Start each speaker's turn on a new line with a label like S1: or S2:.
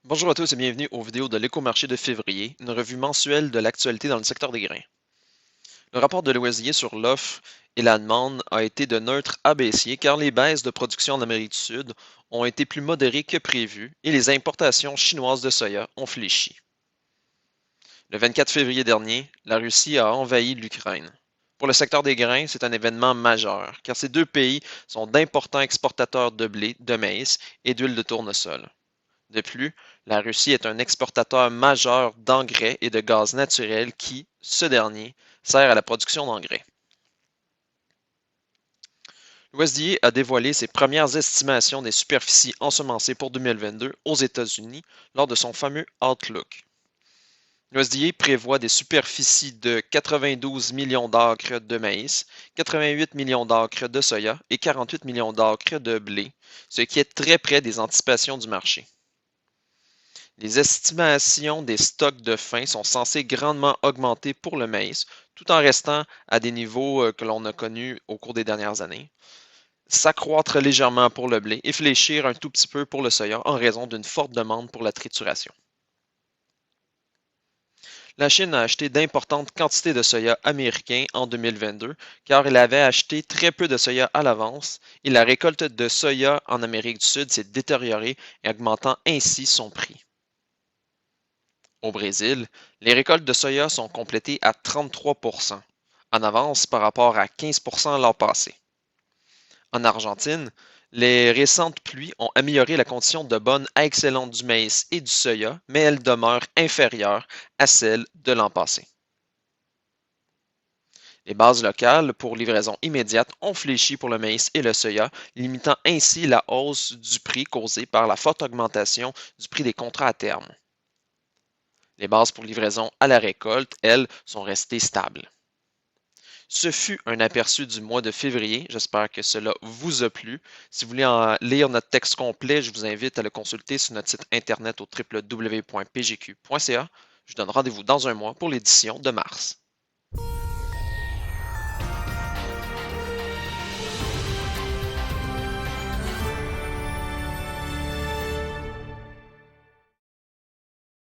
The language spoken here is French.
S1: Bonjour à tous et bienvenue aux vidéos de l'Écomarché de février, une revue mensuelle de l'actualité dans le secteur des grains. Le rapport de Loisier sur l'offre et la demande a été de neutre à baissier car les baisses de production en Amérique du Sud ont été plus modérées que prévu et les importations chinoises de soya ont fléchi. Le 24 février dernier, la Russie a envahi l'Ukraine. Pour le secteur des grains, c'est un événement majeur car ces deux pays sont d'importants exportateurs de blé, de maïs et d'huile de tournesol. De plus, la Russie est un exportateur majeur d'engrais et de gaz naturel qui, ce dernier, sert à la production d'engrais. Loisier a dévoilé ses premières estimations des superficies ensemencées pour 2022 aux États-Unis lors de son fameux Outlook. Loisier prévoit des superficies de 92 millions d'acres de maïs, 88 millions d'acres de soya et 48 millions d'acres de blé, ce qui est très près des anticipations du marché. Les estimations des stocks de fin sont censées grandement augmenter pour le maïs, tout en restant à des niveaux que l'on a connus au cours des dernières années, s'accroître légèrement pour le blé et fléchir un tout petit peu pour le soya en raison d'une forte demande pour la trituration. La Chine a acheté d'importantes quantités de soya américain en 2022 car elle avait acheté très peu de soya à l'avance et la récolte de soya en Amérique du Sud s'est détériorée et augmentant ainsi son prix. Au Brésil, les récoltes de soya sont complétées à 33%, en avance par rapport à 15% l'an passé. En Argentine, les récentes pluies ont amélioré la condition de bonne à excellente du maïs et du soya, mais elles demeurent inférieures à celles de l'an passé. Les bases locales pour livraison immédiate ont fléchi pour le maïs et le soya, limitant ainsi la hausse du prix causée par la forte augmentation du prix des contrats à terme. Les bases pour livraison à la récolte, elles, sont restées stables. Ce fut un aperçu du mois de février. J'espère que cela vous a plu. Si vous voulez en lire notre texte complet, je vous invite à le consulter sur notre site internet au www.pgq.ca. Je vous donne rendez-vous dans un mois pour l'édition de mars.